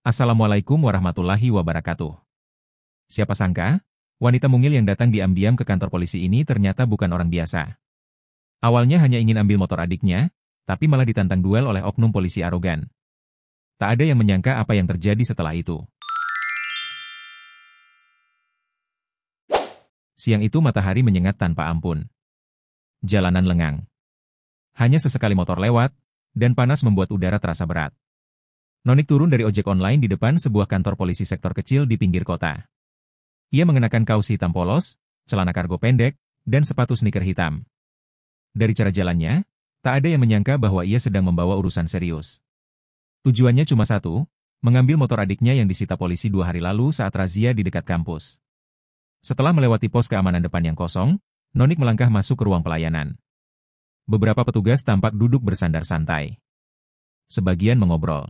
Assalamualaikum warahmatullahi wabarakatuh. Siapa sangka, wanita mungil yang datang diam-diam ke kantor polisi ini ternyata bukan orang biasa. Awalnya hanya ingin ambil motor adiknya, tapi malah ditantang duel oleh oknum polisi arogan. Tak ada yang menyangka apa yang terjadi setelah itu. Siang itu matahari menyengat tanpa ampun. Jalanan lengang. Hanya sesekali motor lewat, dan panas membuat udara terasa berat. Nonik turun dari ojek online di depan sebuah kantor polisi sektor kecil di pinggir kota. Ia mengenakan kaos hitam polos, celana kargo pendek, dan sepatu sneaker hitam. Dari cara jalannya, tak ada yang menyangka bahwa ia sedang membawa urusan serius. Tujuannya cuma satu, mengambil motor adiknya yang disita polisi 2 hari lalu saat razia di dekat kampus. Setelah melewati pos keamanan depan yang kosong, Nonik melangkah masuk ke ruang pelayanan. Beberapa petugas tampak duduk bersandar santai. Sebagian mengobrol.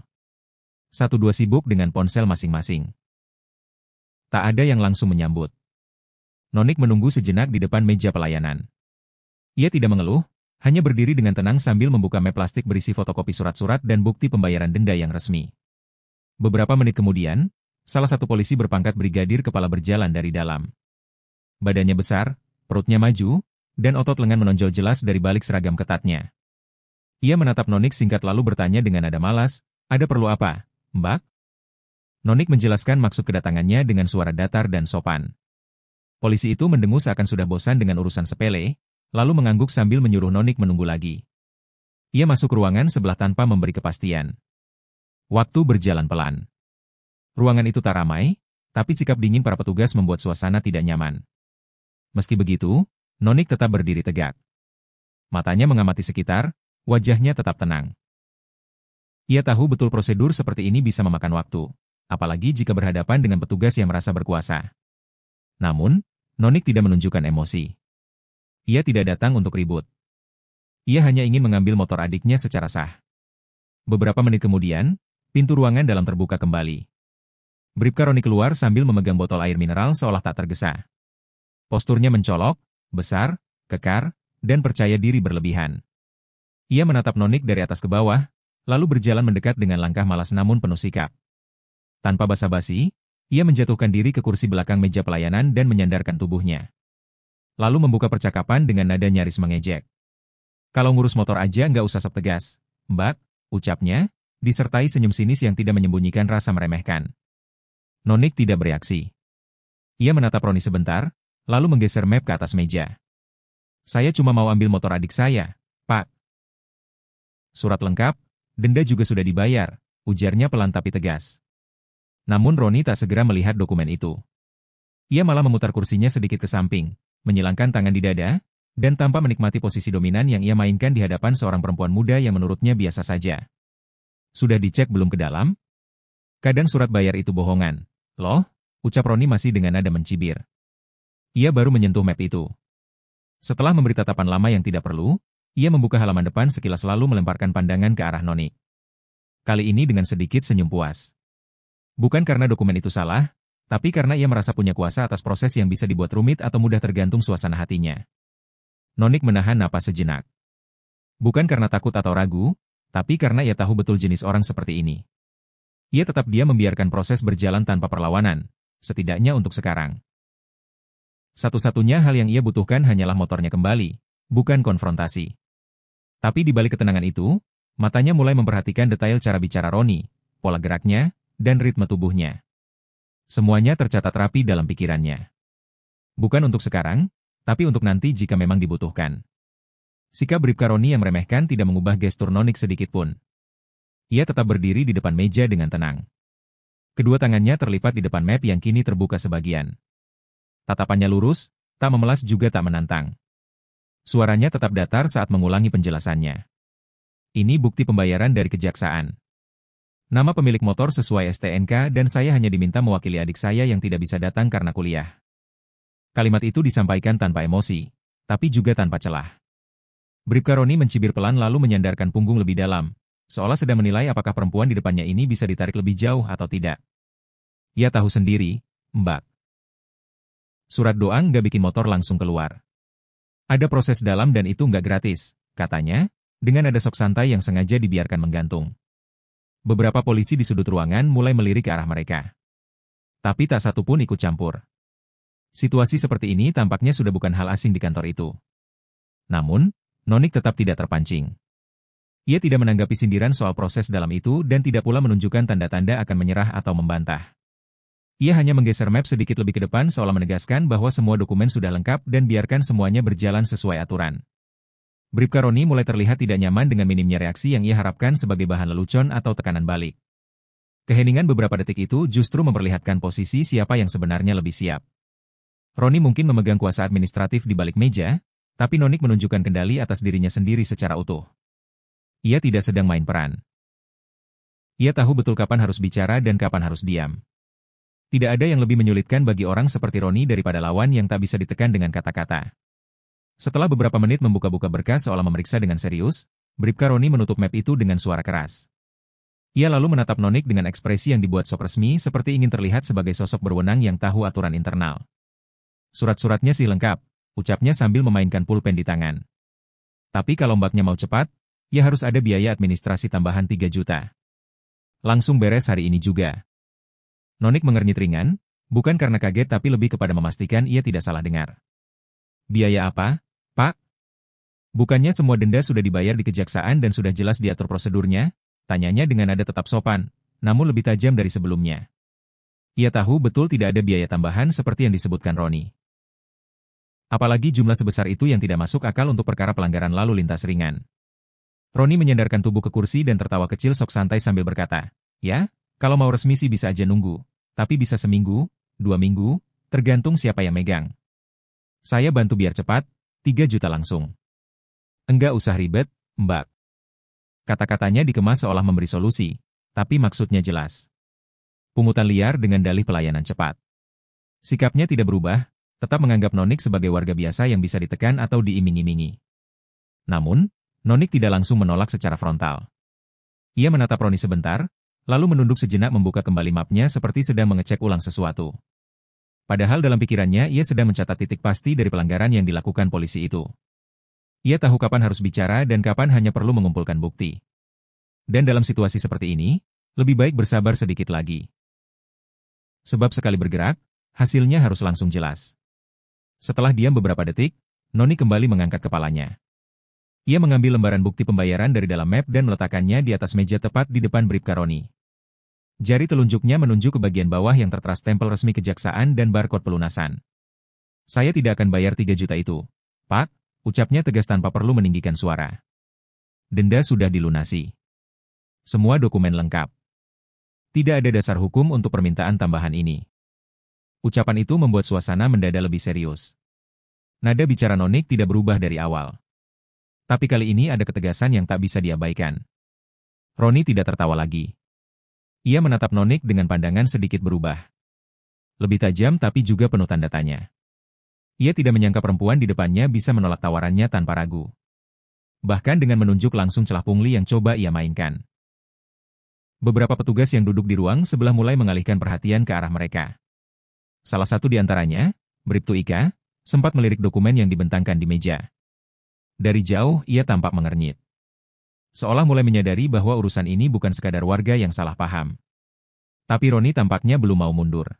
1-2 sibuk dengan ponsel masing-masing. Tak ada yang langsung menyambut. Nonik menunggu sejenak di depan meja pelayanan. Ia tidak mengeluh, hanya berdiri dengan tenang sambil membuka map plastik berisi fotokopi surat-surat dan bukti pembayaran denda yang resmi. Beberapa menit kemudian, salah satu polisi berpangkat brigadir kepala berjalan dari dalam. Badannya besar, perutnya maju, dan otot lengan menonjol jelas dari balik seragam ketatnya. Ia menatap Nonik singkat lalu bertanya dengan nada malas, "Ada perlu apa, Mbak?" Nonik menjelaskan maksud kedatangannya dengan suara datar dan sopan. Polisi itu mendengus seakan sudah bosan dengan urusan sepele, lalu mengangguk sambil menyuruh Nonik menunggu lagi. Ia masuk ruangan sebelah tanpa memberi kepastian. Waktu berjalan pelan. Ruangan itu tak ramai, tapi sikap dingin para petugas membuat suasana tidak nyaman. Meski begitu, Nonik tetap berdiri tegak. Matanya mengamati sekitar, wajahnya tetap tenang. Ia tahu betul prosedur seperti ini bisa memakan waktu, apalagi jika berhadapan dengan petugas yang merasa berkuasa. Namun, Nonik tidak menunjukkan emosi. Ia tidak datang untuk ribut. Ia hanya ingin mengambil motor adiknya secara sah. Beberapa menit kemudian, pintu ruangan dalam terbuka kembali. Bribka Roni keluar sambil memegang botol air mineral seolah tak tergesa. Posturnya mencolok, besar, kekar, dan percaya diri berlebihan. Ia menatap Nonik dari atas ke bawah, lalu berjalan mendekat dengan langkah malas namun penuh sikap. Tanpa basa-basi, ia menjatuhkan diri ke kursi belakang meja pelayanan dan menyandarkan tubuhnya. Lalu membuka percakapan dengan nada nyaris mengejek. "Kalau ngurus motor aja nggak usah sok tegas, Mbak," ucapnya, disertai senyum sinis yang tidak menyembunyikan rasa meremehkan. Nonik tidak bereaksi. Ia menatap Roni sebentar, lalu menggeser map ke atas meja. "Saya cuma mau ambil motor adik saya, Pak." "Surat lengkap, denda juga sudah dibayar," ujarnya pelan tapi tegas. Namun Roni tak segera melihat dokumen itu. Ia malah memutar kursinya sedikit ke samping, menyilangkan tangan di dada, dan tanpa menikmati posisi dominan yang ia mainkan di hadapan seorang perempuan muda yang menurutnya biasa saja. "Sudah dicek belum ke dalam? Kadang surat bayar itu bohongan." "Loh?" ucap Roni masih dengan nada mencibir. Ia baru menyentuh map itu. Setelah memberi tatapan lama yang tidak perlu, ia membuka halaman depan sekilas lalu melemparkan pandangan ke arah Nonik. Kali ini dengan sedikit senyum puas. Bukan karena dokumen itu salah, tapi karena ia merasa punya kuasa atas proses yang bisa dibuat rumit atau mudah tergantung suasana hatinya. Nonik menahan napas sejenak. Bukan karena takut atau ragu, tapi karena ia tahu betul jenis orang seperti ini. Ia tetap diam membiarkan proses berjalan tanpa perlawanan, setidaknya untuk sekarang. Satu-satunya hal yang ia butuhkan hanyalah motornya kembali, bukan konfrontasi. Tapi di balik ketenangan itu, matanya mulai memperhatikan detail cara bicara Roni, pola geraknya, dan ritme tubuhnya. Semuanya tercatat rapi dalam pikirannya. Bukan untuk sekarang, tapi untuk nanti jika memang dibutuhkan. Sikap Bribka Roni yang meremehkan tidak mengubah gestur Nonik sedikitpun. Ia tetap berdiri di depan meja dengan tenang. Kedua tangannya terlipat di depan map yang kini terbuka sebagian. Tatapannya lurus, tak memelas juga tak menantang. Suaranya tetap datar saat mengulangi penjelasannya. "Ini bukti pembayaran dari kejaksaan. Nama pemilik motor sesuai STNK dan saya hanya diminta mewakili adik saya yang tidak bisa datang karena kuliah." Kalimat itu disampaikan tanpa emosi, tapi juga tanpa celah. Bribka Roni mencibir pelan lalu menyandarkan punggung lebih dalam, seolah sedang menilai apakah perempuan di depannya ini bisa ditarik lebih jauh atau tidak. Ia tahu sendiri, Mbak. Surat doa nggak bikin motor langsung keluar. Ada proses dalam dan itu nggak gratis, katanya, dengan nada sok santai yang sengaja dibiarkan menggantung. Beberapa polisi di sudut ruangan mulai melirik ke arah mereka. Tapi tak satu pun ikut campur. Situasi seperti ini tampaknya sudah bukan hal asing di kantor itu. Namun, Nonik tetap tidak terpancing. Ia tidak menanggapi sindiran soal proses dalam itu dan tidak pula menunjukkan tanda-tanda akan menyerah atau membantah. Ia hanya menggeser map sedikit lebih ke depan seolah menegaskan bahwa semua dokumen sudah lengkap dan biarkan semuanya berjalan sesuai aturan. Bribka Roni mulai terlihat tidak nyaman dengan minimnya reaksi yang ia harapkan sebagai bahan lelucon atau tekanan balik. Keheningan beberapa detik itu justru memperlihatkan posisi siapa yang sebenarnya lebih siap. Roni mungkin memegang kuasa administratif di balik meja, tapi Nonik menunjukkan kendali atas dirinya sendiri secara utuh. Ia tidak sedang main peran. Ia tahu betul kapan harus bicara dan kapan harus diam. Tidak ada yang lebih menyulitkan bagi orang seperti Roni daripada lawan yang tak bisa ditekan dengan kata-kata. Setelah beberapa menit membuka-buka berkas seolah memeriksa dengan serius, Bribka Roni menutup map itu dengan suara keras. Ia lalu menatap Nonik dengan ekspresi yang dibuat sok resmi seperti ingin terlihat sebagai sosok berwenang yang tahu aturan internal. Surat-suratnya sih lengkap, ucapnya sambil memainkan pulpen di tangan. Tapi kalau mbaknya mau cepat, ya harus ada biaya administrasi tambahan 3 juta. Langsung beres hari ini juga. Nonik mengernyit ringan, bukan karena kaget tapi lebih kepada memastikan ia tidak salah dengar. Biaya apa, Pak? Bukannya semua denda sudah dibayar di kejaksaan dan sudah jelas diatur prosedurnya? Tanyanya dengan nada tetap sopan, namun lebih tajam dari sebelumnya. Ia tahu betul tidak ada biaya tambahan seperti yang disebutkan Roni. Apalagi jumlah sebesar itu yang tidak masuk akal untuk perkara pelanggaran lalu lintas ringan. Roni menyandarkan tubuh ke kursi dan tertawa kecil sok santai sambil berkata, "Ya, kalau mau resmi sih bisa aja nunggu, tapi bisa seminggu, 2 minggu, tergantung siapa yang megang. Saya bantu biar cepat, 3 juta langsung." "Enggak usah ribet, Mbak." Kata-katanya dikemas seolah memberi solusi, tapi maksudnya jelas. Pungutan liar dengan dalih pelayanan cepat. Sikapnya tidak berubah, tetap menganggap Nonik sebagai warga biasa yang bisa ditekan atau diiming-imingi. Namun, Nonik tidak langsung menolak secara frontal. Ia menatap Roni sebentar, lalu menunduk sejenak membuka kembali mapnya seperti sedang mengecek ulang sesuatu. Padahal dalam pikirannya ia sedang mencatat titik pasti dari pelanggaran yang dilakukan polisi itu. Ia tahu kapan harus bicara dan kapan hanya perlu mengumpulkan bukti. Dan dalam situasi seperti ini, lebih baik bersabar sedikit lagi. Sebab sekali bergerak, hasilnya harus langsung jelas. Setelah diam beberapa detik, Noni kembali mengangkat kepalanya. Ia mengambil lembaran bukti pembayaran dari dalam map dan meletakkannya di atas meja tepat di depan Bribka Roni. Jari telunjuknya menunjuk ke bagian bawah yang tertera stempel resmi kejaksaan dan barcode pelunasan. "Saya tidak akan bayar 3 juta itu, Pak," ucapnya tegas tanpa perlu meninggikan suara. "Denda sudah dilunasi. Semua dokumen lengkap. Tidak ada dasar hukum untuk permintaan tambahan ini." Ucapan itu membuat suasana mendadak lebih serius. Nada bicara Nonik tidak berubah dari awal. Tapi kali ini ada ketegasan yang tak bisa diabaikan. Roni tidak tertawa lagi. Ia menatap Nonik dengan pandangan sedikit berubah. Lebih tajam tapi juga penuh tanda tanya. Ia tidak menyangka perempuan di depannya bisa menolak tawarannya tanpa ragu. Bahkan dengan menunjuk langsung celah pungli yang coba ia mainkan. Beberapa petugas yang duduk di ruang sebelah mulai mengalihkan perhatian ke arah mereka. Salah satu di antaranya, Bribtu Ika, sempat melirik dokumen yang dibentangkan di meja. Dari jauh, ia tampak mengernyit. Seolah mulai menyadari bahwa urusan ini bukan sekadar warga yang salah paham. Tapi Roni tampaknya belum mau mundur.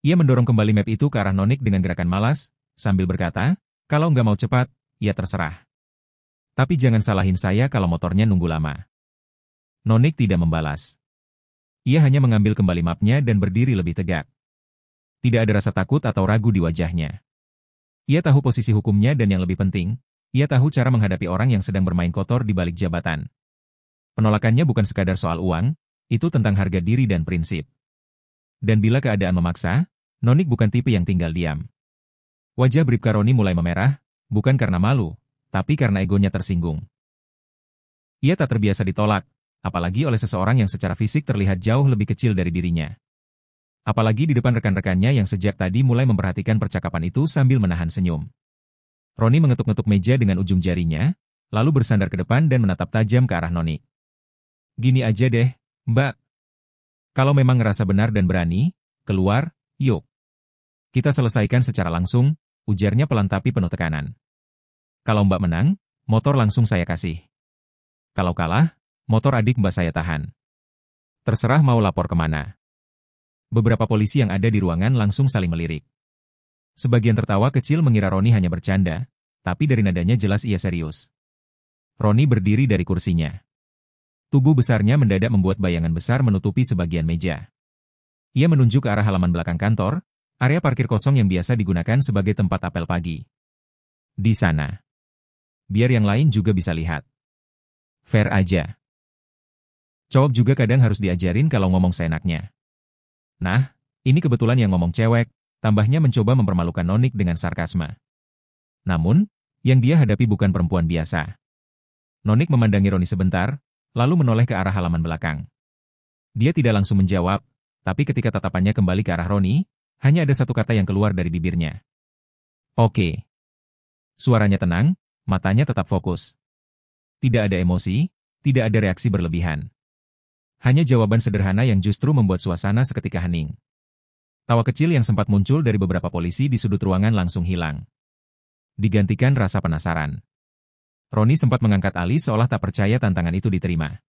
Ia mendorong kembali map itu ke arah Nonik dengan gerakan malas, sambil berkata, "Kalau nggak mau cepat, ya terserah. Tapi jangan salahin saya kalau motornya nunggu lama." Nonik tidak membalas. Ia hanya mengambil kembali mapnya dan berdiri lebih tegak. Tidak ada rasa takut atau ragu di wajahnya. Ia tahu posisi hukumnya dan yang lebih penting, ia tahu cara menghadapi orang yang sedang bermain kotor di balik jabatan. Penolakannya bukan sekadar soal uang, itu tentang harga diri dan prinsip. Dan bila keadaan memaksa, Nonik bukan tipe yang tinggal diam. Wajah Bribka Roni mulai memerah, bukan karena malu, tapi karena egonya tersinggung. Ia tak terbiasa ditolak, apalagi oleh seseorang yang secara fisik terlihat jauh lebih kecil dari dirinya. Apalagi di depan rekan-rekannya yang sejak tadi mulai memperhatikan percakapan itu sambil menahan senyum. Roni mengetuk-ngetuk meja dengan ujung jarinya, lalu bersandar ke depan dan menatap tajam ke arah Nonik. "Gini aja deh, Mbak. Kalau memang ngerasa benar dan berani, keluar, yuk. Kita selesaikan secara langsung," ujarnya pelan tapi penuh tekanan. "Kalau Mbak menang, motor langsung saya kasih. Kalau kalah, motor adik Mbak saya tahan." Terserah mau lapor kemana. Beberapa polisi yang ada di ruangan langsung saling melirik. Sebagian tertawa kecil mengira Roni hanya bercanda, tapi dari nadanya jelas ia serius. Roni berdiri dari kursinya. Tubuh besarnya mendadak membuat bayangan besar menutupi sebagian meja. Ia menunjuk ke arah halaman belakang kantor, area parkir kosong yang biasa digunakan sebagai tempat apel pagi. Di sana. Biar yang lain juga bisa lihat. Fair aja. Cowok juga kadang harus diajarin kalau ngomong seenaknya. Nah, ini kebetulan yang ngomong cewek, tambahnya mencoba mempermalukan Nonik dengan sarkasme. Namun, yang dia hadapi bukan perempuan biasa. Nonik memandangi Roni sebentar, lalu menoleh ke arah halaman belakang. Dia tidak langsung menjawab, tapi ketika tatapannya kembali ke arah Roni, hanya ada satu kata yang keluar dari bibirnya. Oke. Suaranya tenang, matanya tetap fokus. Tidak ada emosi, tidak ada reaksi berlebihan. Hanya jawaban sederhana yang justru membuat suasana seketika hening. Tawa kecil yang sempat muncul dari beberapa polisi di sudut ruangan langsung hilang. Digantikan rasa penasaran. Roni sempat mengangkat alis seolah tak percaya tantangan itu diterima.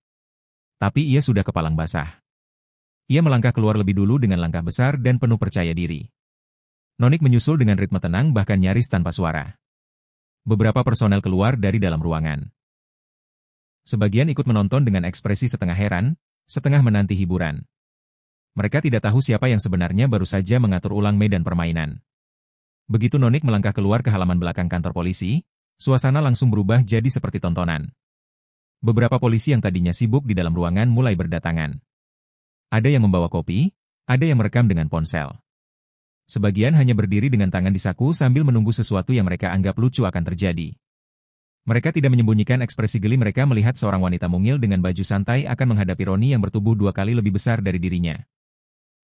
Tapi ia sudah kepalang basah. Ia melangkah keluar lebih dulu dengan langkah besar dan penuh percaya diri. Nonik menyusul dengan ritme tenang bahkan nyaris tanpa suara. Beberapa personel keluar dari dalam ruangan. Sebagian ikut menonton dengan ekspresi setengah heran, setengah menanti hiburan. Mereka tidak tahu siapa yang sebenarnya baru saja mengatur ulang medan permainan. Begitu Nonik melangkah keluar ke halaman belakang kantor polisi, suasana langsung berubah jadi seperti tontonan. Beberapa polisi yang tadinya sibuk di dalam ruangan mulai berdatangan. Ada yang membawa kopi, ada yang merekam dengan ponsel. Sebagian hanya berdiri dengan tangan di saku sambil menunggu sesuatu yang mereka anggap lucu akan terjadi. Mereka tidak menyembunyikan ekspresi geli mereka melihat seorang wanita mungil dengan baju santai akan menghadapi Roni yang bertubuh 2 kali lebih besar dari dirinya.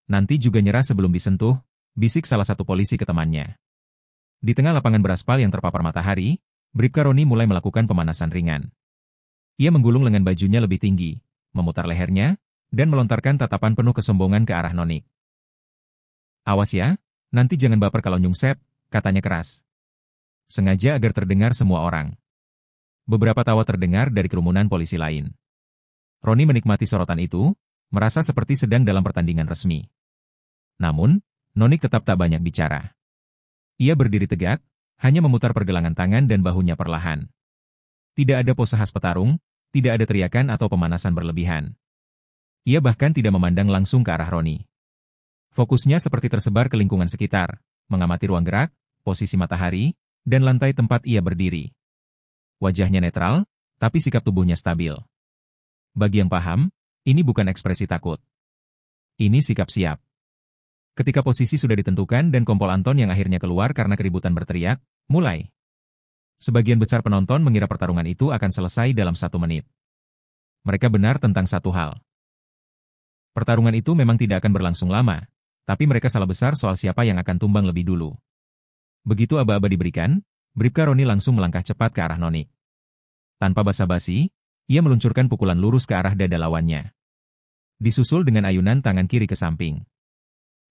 Nanti juga nyerah sebelum disentuh, bisik salah satu polisi ke temannya. Di tengah lapangan beraspal yang terpapar matahari, Bribka Roni mulai melakukan pemanasan ringan. Ia menggulung lengan bajunya lebih tinggi, memutar lehernya, dan melontarkan tatapan penuh kesombongan ke arah Nonik. Awas ya, nanti jangan baper kalau nyungsep, katanya keras. Sengaja agar terdengar semua orang. Beberapa tawa terdengar dari kerumunan polisi lain. Roni menikmati sorotan itu, merasa seperti sedang dalam pertandingan resmi. Namun, Nonik tetap tak banyak bicara. Ia berdiri tegak, hanya memutar pergelangan tangan dan bahunya perlahan. Tidak ada pose khas petarung, tidak ada teriakan atau pemanasan berlebihan. Ia bahkan tidak memandang langsung ke arah Roni. Fokusnya seperti tersebar ke lingkungan sekitar, mengamati ruang gerak, posisi matahari, dan lantai tempat ia berdiri. Wajahnya netral, tapi sikap tubuhnya stabil. Bagi yang paham, ini bukan ekspresi takut. Ini sikap siap. Ketika posisi sudah ditentukan dan kompol Anton yang akhirnya keluar karena keributan berteriak, mulai. Sebagian besar penonton mengira pertarungan itu akan selesai dalam 1 menit. Mereka benar tentang satu hal. Pertarungan itu memang tidak akan berlangsung lama, tapi mereka salah besar soal siapa yang akan tumbang lebih dulu. Begitu aba-aba diberikan, Bribka Roni langsung melangkah cepat ke arah Nonik. Tanpa basa-basi, ia meluncurkan pukulan lurus ke arah dada lawannya. Disusul dengan ayunan tangan kiri ke samping.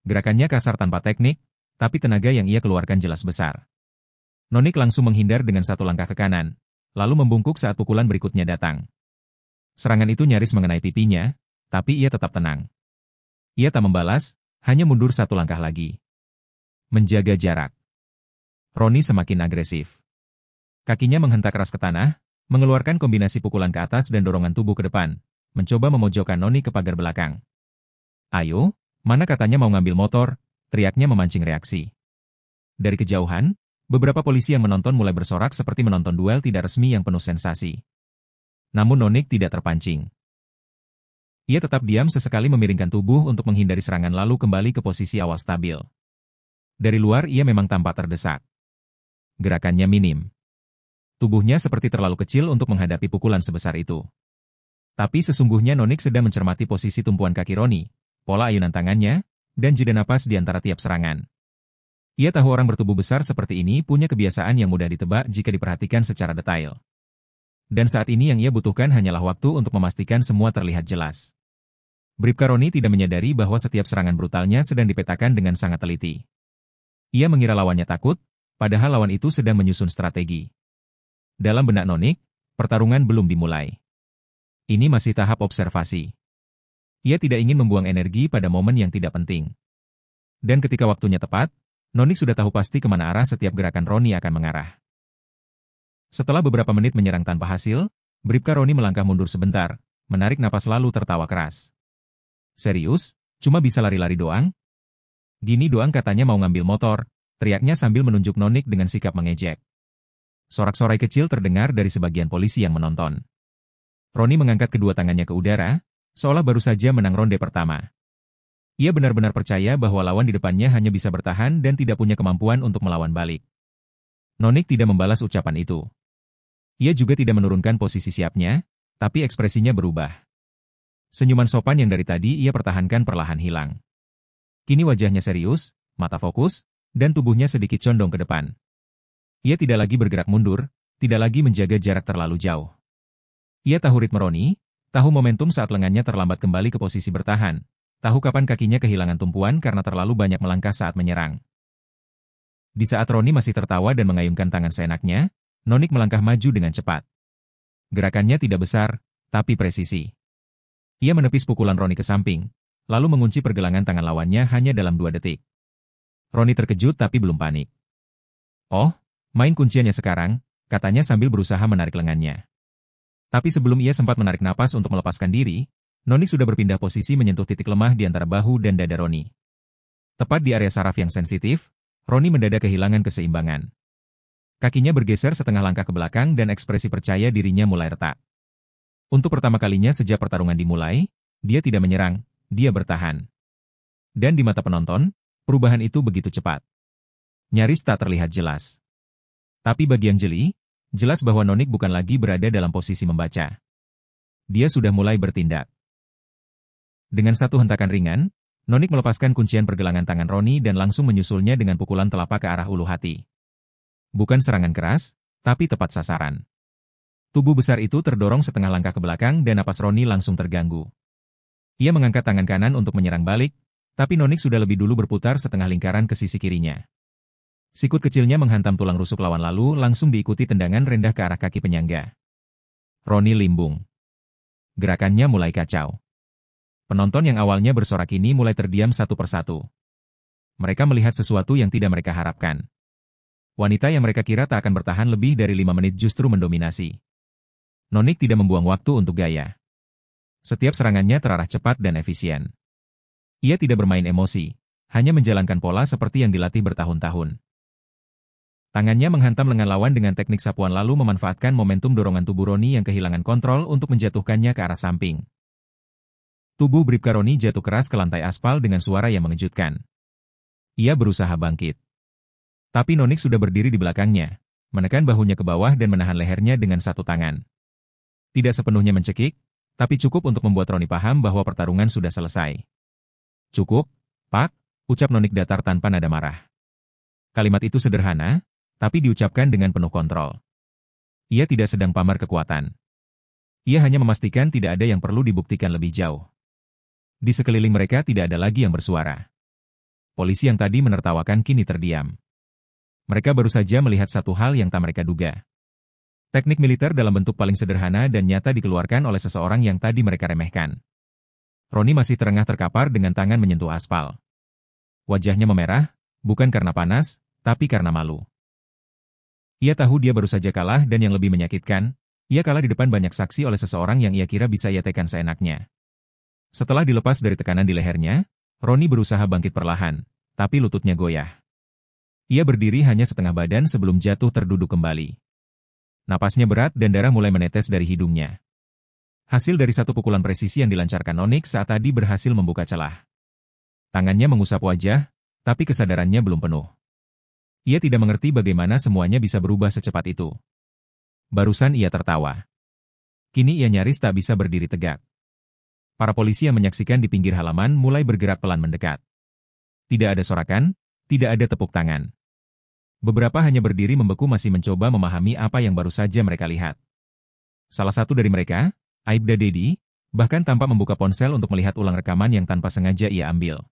Gerakannya kasar tanpa teknik, tapi tenaga yang ia keluarkan jelas besar. Nonik langsung menghindar dengan 1 langkah ke kanan, lalu membungkuk saat pukulan berikutnya datang. Serangan itu nyaris mengenai pipinya, tapi ia tetap tenang. Ia tak membalas, hanya mundur 1 langkah lagi. Menjaga jarak. Roni semakin agresif. Kakinya menghentak keras ke tanah, mengeluarkan kombinasi pukulan ke atas dan dorongan tubuh ke depan, mencoba memojokkan Noni ke pagar belakang. Ayo, mana katanya mau ngambil motor, teriaknya memancing reaksi. Dari kejauhan, beberapa polisi yang menonton mulai bersorak seperti menonton duel tidak resmi yang penuh sensasi. Namun Nonik tidak terpancing. Ia tetap diam sesekali memiringkan tubuh untuk menghindari serangan lalu kembali ke posisi awal stabil. Dari luar ia memang tampak terdesak. Gerakannya minim. Tubuhnya seperti terlalu kecil untuk menghadapi pukulan sebesar itu. Tapi sesungguhnya Nonik sedang mencermati posisi tumpuan kaki Roni, pola ayunan tangannya, dan jeda napas di antara tiap serangan. Ia tahu orang bertubuh besar seperti ini punya kebiasaan yang mudah ditebak jika diperhatikan secara detail. Dan saat ini yang ia butuhkan hanyalah waktu untuk memastikan semua terlihat jelas. Bribka Roni tidak menyadari bahwa setiap serangan brutalnya sedang dipetakan dengan sangat teliti. Ia mengira lawannya takut, padahal lawan itu sedang menyusun strategi. Dalam benak Nonik, pertarungan belum dimulai. Ini masih tahap observasi. Ia tidak ingin membuang energi pada momen yang tidak penting. Dan ketika waktunya tepat, Nonik sudah tahu pasti kemana arah setiap gerakan Roni akan mengarah. Setelah beberapa menit menyerang tanpa hasil, Bribka Roni melangkah mundur sebentar, menarik napas lalu tertawa keras. Serius? Cuma bisa lari-lari doang? Gini doang katanya mau ngambil motor, teriaknya sambil menunjuk Nonik dengan sikap mengejek. Sorak-sorai kecil terdengar dari sebagian polisi yang menonton. Roni mengangkat kedua tangannya ke udara, seolah baru saja menang ronde pertama. Ia benar-benar percaya bahwa lawan di depannya hanya bisa bertahan dan tidak punya kemampuan untuk melawan balik. Nonik tidak membalas ucapan itu. Ia juga tidak menurunkan posisi siapnya, tapi ekspresinya berubah. Senyuman sopan yang dari tadi ia pertahankan perlahan hilang. Kini wajahnya serius, mata fokus, dan tubuhnya sedikit condong ke depan. Ia tidak lagi bergerak mundur, tidak lagi menjaga jarak terlalu jauh. Ia tahu ritme Roni, tahu momentum saat lengannya terlambat kembali ke posisi bertahan, tahu kapan kakinya kehilangan tumpuan karena terlalu banyak melangkah saat menyerang. Di saat Roni masih tertawa dan mengayunkan tangan seenaknya, Nonik melangkah maju dengan cepat. Gerakannya tidak besar, tapi presisi. Ia menepis pukulan Roni ke samping, lalu mengunci pergelangan tangan lawannya hanya dalam 2 detik. Roni terkejut tapi belum panik. Oh, main kunciannya sekarang, katanya sambil berusaha menarik lengannya. Tapi sebelum ia sempat menarik napas untuk melepaskan diri, Nonik sudah berpindah posisi menyentuh titik lemah di antara bahu dan dada Roni. Tepat di area saraf yang sensitif, Roni mendadak kehilangan keseimbangan. Kakinya bergeser setengah langkah ke belakang dan ekspresi percaya dirinya mulai retak. Untuk pertama kalinya sejak pertarungan dimulai, dia tidak menyerang, dia bertahan. Dan di mata penonton, perubahan itu begitu cepat. Nyaris tak terlihat jelas. Tapi bagi yang jeli, jelas bahwa Nonik bukan lagi berada dalam posisi membaca. Dia sudah mulai bertindak. Dengan satu hentakan ringan, Nonik melepaskan kuncian pergelangan tangan Roni dan langsung menyusulnya dengan pukulan telapak ke arah ulu hati. Bukan serangan keras, tapi tepat sasaran. Tubuh besar itu terdorong setengah langkah ke belakang dan napas Roni langsung terganggu. Ia mengangkat tangan kanan untuk menyerang balik, tapi Nonik sudah lebih dulu berputar setengah lingkaran ke sisi kirinya. Sikut kecilnya menghantam tulang rusuk lawan lalu langsung diikuti tendangan rendah ke arah kaki penyangga. Roni limbung. Gerakannya mulai kacau. Penonton yang awalnya bersorak ini mulai terdiam satu persatu. Mereka melihat sesuatu yang tidak mereka harapkan. Wanita yang mereka kira tak akan bertahan lebih dari 5 menit justru mendominasi. Nonik tidak membuang waktu untuk gaya. Setiap serangannya terarah cepat dan efisien. Ia tidak bermain emosi, hanya menjalankan pola seperti yang dilatih bertahun-tahun. Tangannya menghantam lengan lawan dengan teknik sapuan lalu memanfaatkan momentum dorongan tubuh Roni yang kehilangan kontrol untuk menjatuhkannya ke arah samping. Tubuh Bribka Roni jatuh keras ke lantai aspal dengan suara yang mengejutkan. Ia berusaha bangkit. Tapi Nonik sudah berdiri di belakangnya, menekan bahunya ke bawah dan menahan lehernya dengan satu tangan. Tidak sepenuhnya mencekik, tapi cukup untuk membuat Roni paham bahwa pertarungan sudah selesai. Cukup, Pak, ucap Nonik datar tanpa nada marah. Kalimat itu sederhana, tapi diucapkan dengan penuh kontrol. Ia tidak sedang pamer kekuatan. Ia hanya memastikan tidak ada yang perlu dibuktikan lebih jauh. Di sekeliling mereka tidak ada lagi yang bersuara. Polisi yang tadi menertawakan kini terdiam. Mereka baru saja melihat satu hal yang tak mereka duga. Teknik militer dalam bentuk paling sederhana dan nyata dikeluarkan oleh seseorang yang tadi mereka remehkan. Roni masih terengah terkapar dengan tangan menyentuh aspal. Wajahnya memerah, bukan karena panas, tapi karena malu. Ia tahu dia baru saja kalah dan yang lebih menyakitkan, ia kalah di depan banyak saksi oleh seseorang yang ia kira bisa ia tekan seenaknya. Setelah dilepas dari tekanan di lehernya, Roni berusaha bangkit perlahan, tapi lututnya goyah. Ia berdiri hanya setengah badan sebelum jatuh terduduk kembali. Napasnya berat dan darah mulai menetes dari hidungnya. Hasil dari satu pukulan presisi yang dilancarkan Nonik saat tadi berhasil membuka celah. Tangannya mengusap wajah, tapi kesadarannya belum penuh. Ia tidak mengerti bagaimana semuanya bisa berubah secepat itu. Barusan ia tertawa. Kini ia nyaris tak bisa berdiri tegak. Para polisi yang menyaksikan di pinggir halaman mulai bergerak pelan mendekat. Tidak ada sorakan, tidak ada tepuk tangan. Beberapa hanya berdiri membeku masih mencoba memahami apa yang baru saja mereka lihat. Salah satu dari mereka, Aibda Dedi, bahkan tanpa membuka ponsel untuk melihat ulang rekaman yang tanpa sengaja ia ambil.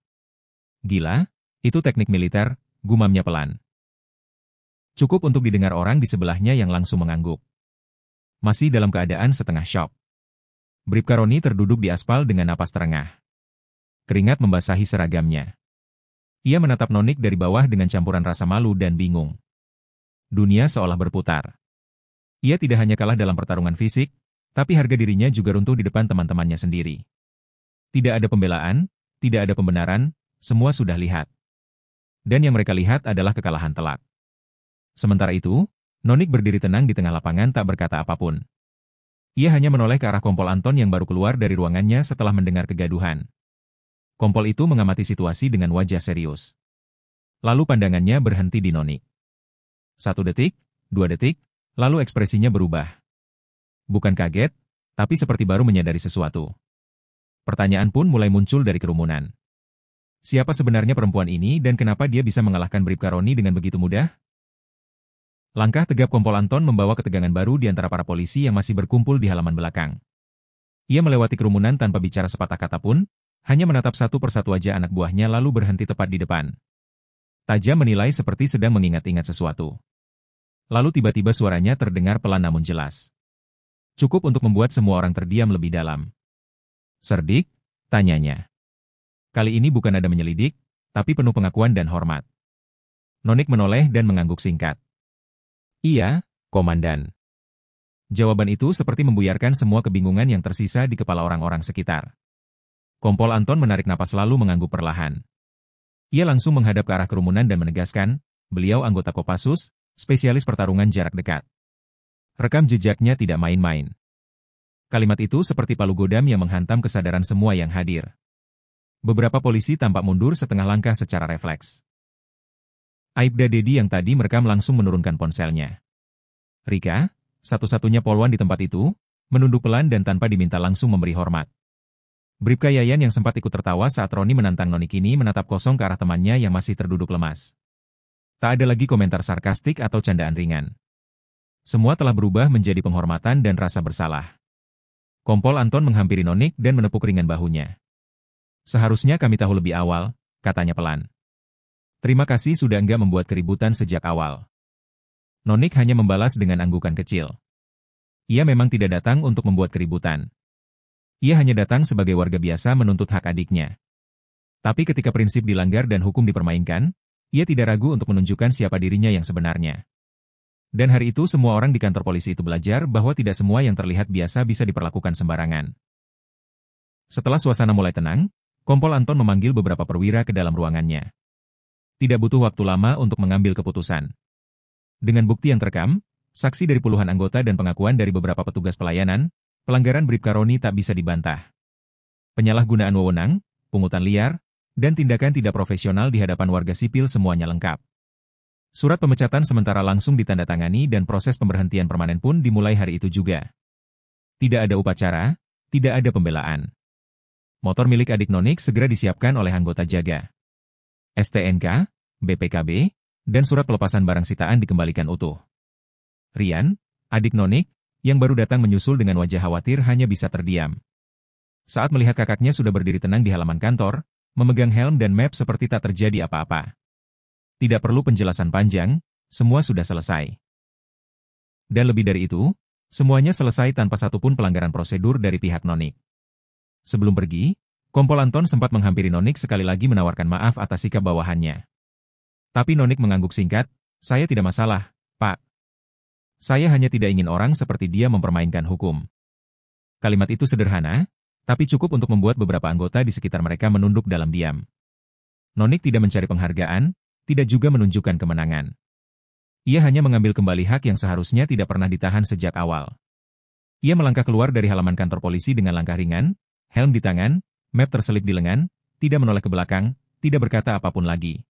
Gila, itu teknik militer, gumamnya pelan. Cukup untuk didengar orang di sebelahnya yang langsung mengangguk. Masih dalam keadaan setengah syok. Bribka Roni terduduk di aspal dengan napas terengah. Keringat membasahi seragamnya. Ia menatap Nonik dari bawah dengan campuran rasa malu dan bingung. Dunia seolah berputar. Ia tidak hanya kalah dalam pertarungan fisik, tapi harga dirinya juga runtuh di depan teman-temannya sendiri. Tidak ada pembelaan, tidak ada pembenaran, semua sudah lihat. Dan yang mereka lihat adalah kekalahan telak. Sementara itu, Nonik berdiri tenang di tengah lapangan tak berkata apapun. Ia hanya menoleh ke arah Kompol Anton yang baru keluar dari ruangannya setelah mendengar kegaduhan. Kompol itu mengamati situasi dengan wajah serius. Lalu pandangannya berhenti di Nonik. 1 detik, 2 detik, lalu ekspresinya berubah. Bukan kaget, tapi seperti baru menyadari sesuatu. Pertanyaan pun mulai muncul dari kerumunan. Siapa sebenarnya perempuan ini dan kenapa dia bisa mengalahkan Bribka Roni dengan begitu mudah? Langkah tegap Kompol Anton membawa ketegangan baru di antara para polisi yang masih berkumpul di halaman belakang. Ia melewati kerumunan tanpa bicara sepatah kata pun, hanya menatap satu persatu wajah anak buahnya lalu berhenti tepat di depan. Tajam menilai seperti sedang mengingat-ingat sesuatu. Lalu tiba-tiba suaranya terdengar pelan namun jelas. Cukup untuk membuat semua orang terdiam lebih dalam. Cerdik? Tanyanya. Kali ini bukan ada menyelidik, tapi penuh pengakuan dan hormat. Nonik menoleh dan mengangguk singkat. Iya, Komandan. Jawaban itu seperti membuyarkan semua kebingungan yang tersisa di kepala orang-orang sekitar. Kompol Anton menarik napas lalu mengangguk perlahan. Ia langsung menghadap ke arah kerumunan dan menegaskan, beliau anggota Kopassus, spesialis pertarungan jarak dekat. Rekam jejaknya tidak main-main. Kalimat itu seperti palu godam yang menghantam kesadaran semua yang hadir. Beberapa polisi tampak mundur setengah langkah secara refleks. Aibda Dedi yang tadi merekam langsung menurunkan ponselnya. Rika, satu-satunya polwan di tempat itu, menunduk pelan dan tanpa diminta langsung memberi hormat. Bribka Yayan yang sempat ikut tertawa saat Roni menantang Nonik ini menatap kosong ke arah temannya yang masih terduduk lemas. Tak ada lagi komentar sarkastik atau candaan ringan. Semua telah berubah menjadi penghormatan dan rasa bersalah. Kompol Anton menghampiri Nonik dan menepuk ringan bahunya. Seharusnya kami tahu lebih awal, katanya pelan. Terima kasih sudah enggak membuat keributan sejak awal. Nonik hanya membalas dengan anggukan kecil. Ia memang tidak datang untuk membuat keributan. Ia hanya datang sebagai warga biasa menuntut hak adiknya. Tapi ketika prinsip dilanggar dan hukum dipermainkan, ia tidak ragu untuk menunjukkan siapa dirinya yang sebenarnya. Dan hari itu semua orang di kantor polisi itu belajar bahwa tidak semua yang terlihat biasa bisa diperlakukan sembarangan. Setelah suasana mulai tenang, Kompol Anton memanggil beberapa perwira ke dalam ruangannya. Tidak butuh waktu lama untuk mengambil keputusan. Dengan bukti yang terekam, saksi dari puluhan anggota dan pengakuan dari beberapa petugas pelayanan, pelanggaran Bribka Roni tak bisa dibantah. Penyalahgunaan wewenang, pungutan liar, dan tindakan tidak profesional di hadapan warga sipil semuanya lengkap. Surat pemecatan sementara langsung ditandatangani dan proses pemberhentian permanen pun dimulai hari itu juga. Tidak ada upacara, tidak ada pembelaan. Motor milik adik Nonik segera disiapkan oleh anggota jaga. STNK, BPKB, dan surat pelepasan barang sitaan dikembalikan utuh. Rian, adik Nonik, yang baru datang menyusul dengan wajah khawatir hanya bisa terdiam. Saat melihat kakaknya sudah berdiri tenang di halaman kantor, memegang helm dan map seperti tak terjadi apa-apa. Tidak perlu penjelasan panjang, semua sudah selesai. Dan lebih dari itu, semuanya selesai tanpa satupun pelanggaran prosedur dari pihak Nonik. Sebelum pergi, Kompol Anton sempat menghampiri Nonik sekali lagi menawarkan maaf atas sikap bawahannya. Tapi Nonik mengangguk singkat, saya tidak masalah, Pak. Saya hanya tidak ingin orang seperti dia mempermainkan hukum. Kalimat itu sederhana, tapi cukup untuk membuat beberapa anggota di sekitar mereka menunduk dalam diam. Nonik tidak mencari penghargaan, tidak juga menunjukkan kemenangan. Ia hanya mengambil kembali hak yang seharusnya tidak pernah ditahan sejak awal. Ia melangkah keluar dari halaman kantor polisi dengan langkah ringan, helm di tangan, map terselip di lengan, tidak menoleh ke belakang, tidak berkata apapun lagi.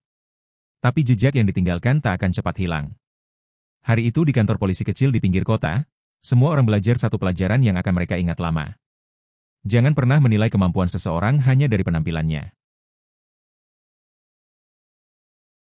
Tapi jejak yang ditinggalkan tak akan cepat hilang. Hari itu di kantor polisi kecil di pinggir kota, semua orang belajar satu pelajaran yang akan mereka ingat lama. Jangan pernah menilai kemampuan seseorang hanya dari penampilannya.